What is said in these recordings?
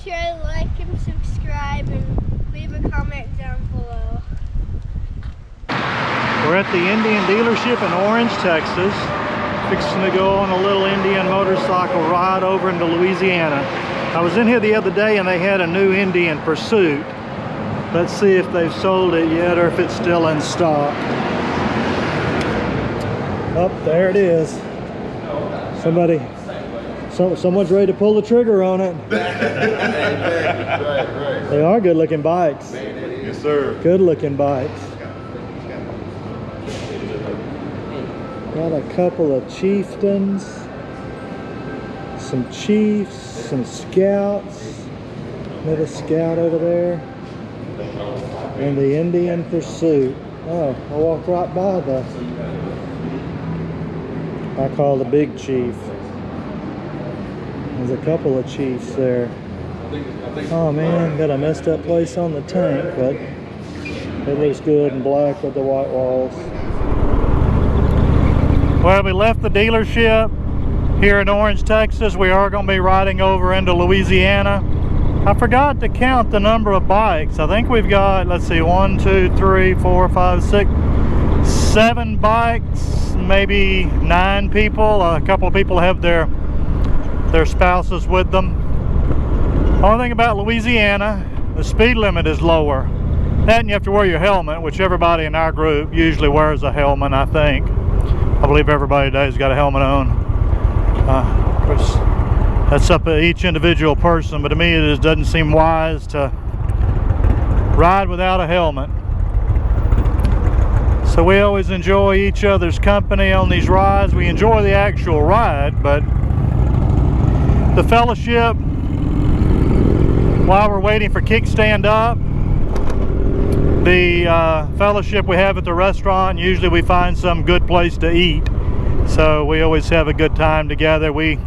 sure to like and subscribe and leave a comment down below. We're at the Indian dealership in Orange, Texas. Fixing to go on a little Indian motorcycle ride over into Louisiana. I was in here the other day and they had a new Indian Pursuit. Let's see if they've sold it yet or if it's still in stock. Oh, there it is. Someone's ready to pull the trigger on it. Right. They are good looking bikes. Yes, sir. Good looking bikes. Got a couple of chieftains, some chiefs, some scouts. Another scout over there. And the Indian Pursuit. Oh, I walked right by I call the big chief. There's a couple of chiefs there. Oh man, got a messed up place on the tank, but it looks good in black with the white walls. Well, we left the dealership here in Orange, Texas. We are going to be riding over into Louisiana. I forgot to count the number of bikes. I think we've got, let's see, 1, 2, 3, 4, 5, 6, 7 bikes, maybe 9 people. A couple of people have their spouses with them. Only thing about Louisiana, the speed limit is lower. That and you have to wear your helmet, which everybody in our group usually wears a helmet, I think. I believe everybody today's got a helmet on. Of course, that's up to each individual person, but to me it just doesn't seem wise to ride without a helmet. So we always enjoy each other's company on these rides. We enjoy the actual ride, but the fellowship while we're waiting for kickstand up, the fellowship we have at the restaurant, usually we find some good place to eat, so we always have a good time together. We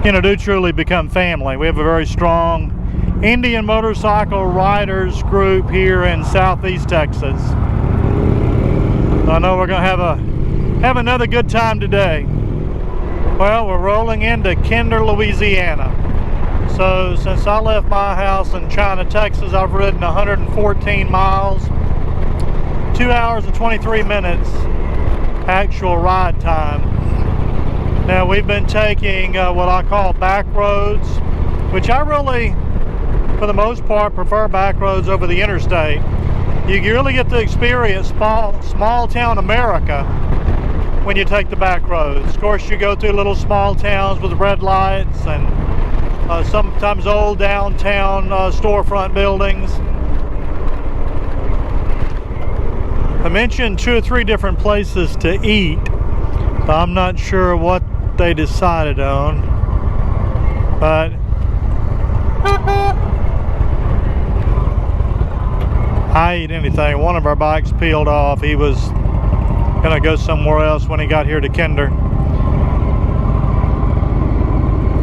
do truly become family. We have a very strong Indian motorcycle riders group here in Southeast Texas. I know we're going to have another good time today. Well, we're rolling into Kinder, Louisiana. So since I left my house in China, Texas, I've ridden 114 miles, 2 hours and 23 minutes actual ride time. Now we've been taking what I call back roads, which I really, for the most part, prefer back roads over the interstate. You really get to experience small town America when you take the back roads. Of course, you go through little small towns with red lights and sometimes old downtown storefront buildings. I mentioned 2 or 3 different places to eat. I'm not sure what they decided on, but I eat anything. One of our bikes peeled off. He was gonna go somewhere else when he got here to Kinder.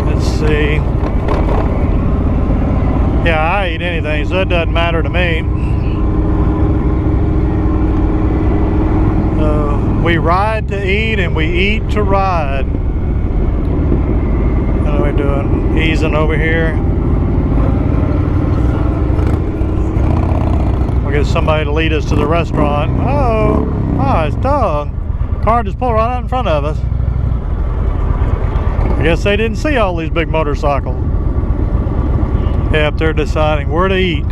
Let's see. Yeah, I eat anything, so it doesn't matter to me. We ride to eat and we eat to ride. How are we doing? Easing over here. We'll get somebody to lead us to the restaurant. Oh, nice dog. Car just pulled right out in front of us. I guess they didn't see all these big motorcycles. Yep, they're deciding where to eat.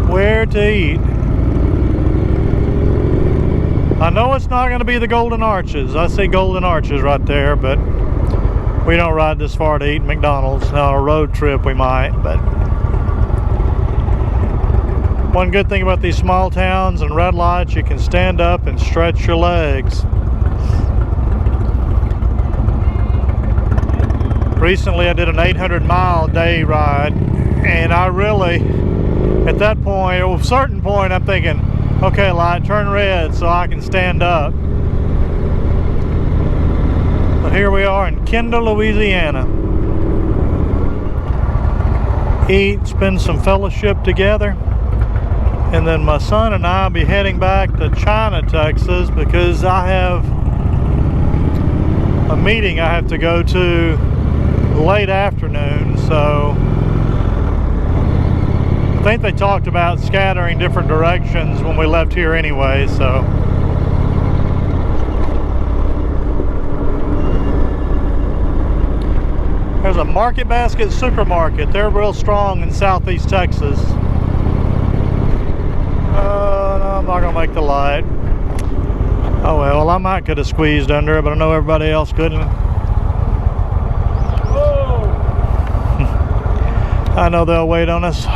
Where to eat. I know it's not going to be the Golden Arches. I see Golden Arches right there, but we don't ride this far to eat McDonald's. On a road trip we might, but one good thing about these small towns and red lights, you can stand up and stretch your legs. Recently I did an 800-mile day ride, and I really, at that point, at a certain point, I'm thinking, okay, light, turn red so I can stand up. But here we are in Kinder, Louisiana. Eat, spend some fellowship together, and then my son and I will be heading back to China, Texas, because I have a meeting I have to go to late afternoon, so I think they talked about scattering different directions when we left here anyway, so. There's a Market Basket supermarket. They're real strong in southeast Texas. No, I'm not gonna make the light. Oh well, I might could have squeezed under it, but I know everybody else couldn't. Whoa. I know they'll wait on us.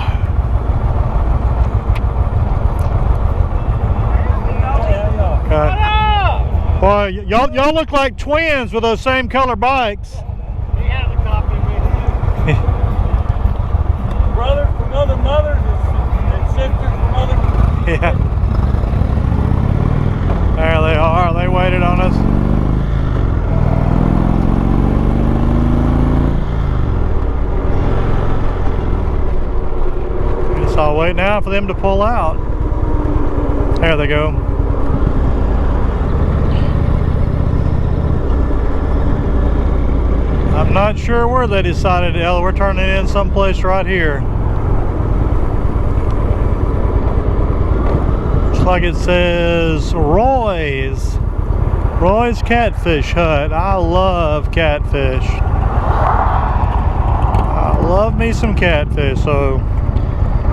Okay. Well, y'all look like twins with those same color bikes. He has a copy of me. Brothers from other mothers and sisters from other. Yeah. There they are. They waited on us. Guess I'll wait now for them to pull out. There they go. I'm not sure where they decided to. We're turning in someplace right here. Looks like it says Roy's Catfish Hut. I love catfish. I love me some catfish. So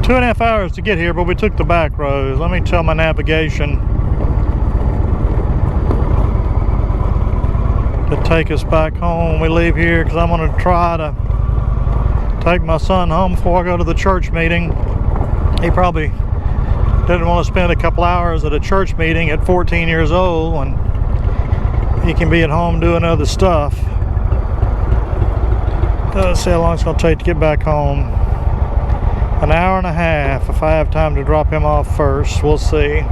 2.5 hours to get here, but we took the back roads. Let me tell my navigation to take us back home when we leave here, because I'm going to try to take my son home before I go to the church meeting. He probably didn't want to spend a couple hours at a church meeting at 14 years old when he can be at home doing other stuff. Let's see how long it's going to take to get back home. An hour and a half if I have time to drop him off first. We'll see.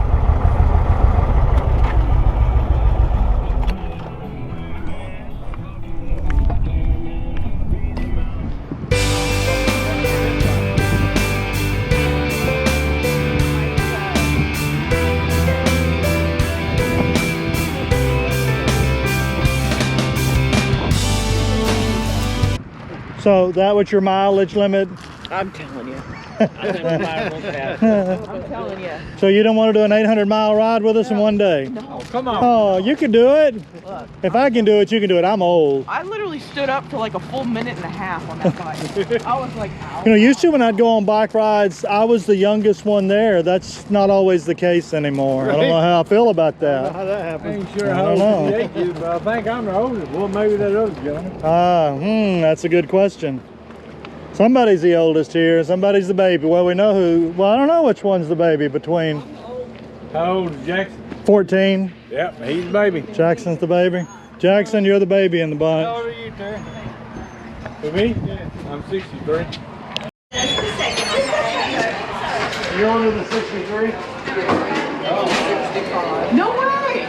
So that was your mileage limit? I'm telling you. I'm telling you. So you don't want to do an 800-mile ride with us in one day? No, come on. Oh, you can do it. Look, if I can do it, you can do it. I'm old. I literally stood up for like a full minute and a half on that bike. I was like, ow. You know, used to when I'd go on bike rides, I was the youngest one there. That's not always the case anymore. Right? I don't know how I feel about that. I don't know how that happened. I ain't sure I how don't old know. Jake is, but I think I'm the oldest. Well, maybe that other gentleman. That's a good question. Somebody's the oldest here, somebody's the baby. Well, we know who. Well, I don't know which one's the baby between. How old is Jackson? 14. Yep, he's the baby. Jackson's the baby. Jackson, you're the baby in the bunch. How old are you, Terry? For me? Yeah. I'm 63. You're under the 63? Oh, 65. No way!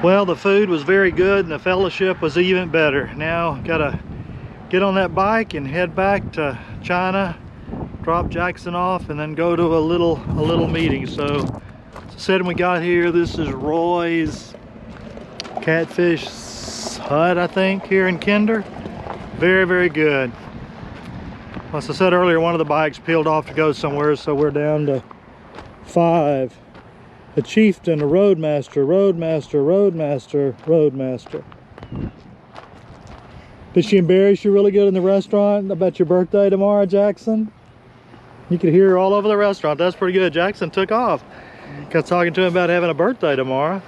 Well, the food was very good and the fellowship was even better. Now, gotta get on that bike and head back to China, drop Jackson off, and then go to a little meeting. So, said when we got here, this is Roy's Catfish Hut, I think, here in Kinder. Very, very good. As I said earlier, one of the bikes peeled off to go somewhere, so we're down to 5. A chieftain, a roadmaster, roadmaster, roadmaster, roadmaster. Did she embarrass you really good in the restaurant about your birthday tomorrow, Jackson? You could hear her all over the restaurant. That's pretty good. Jackson took off. Got talking to him about having a birthday tomorrow.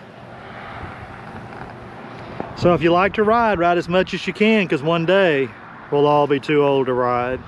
So if you like to ride, ride as much as you can, because one day we'll all be too old to ride.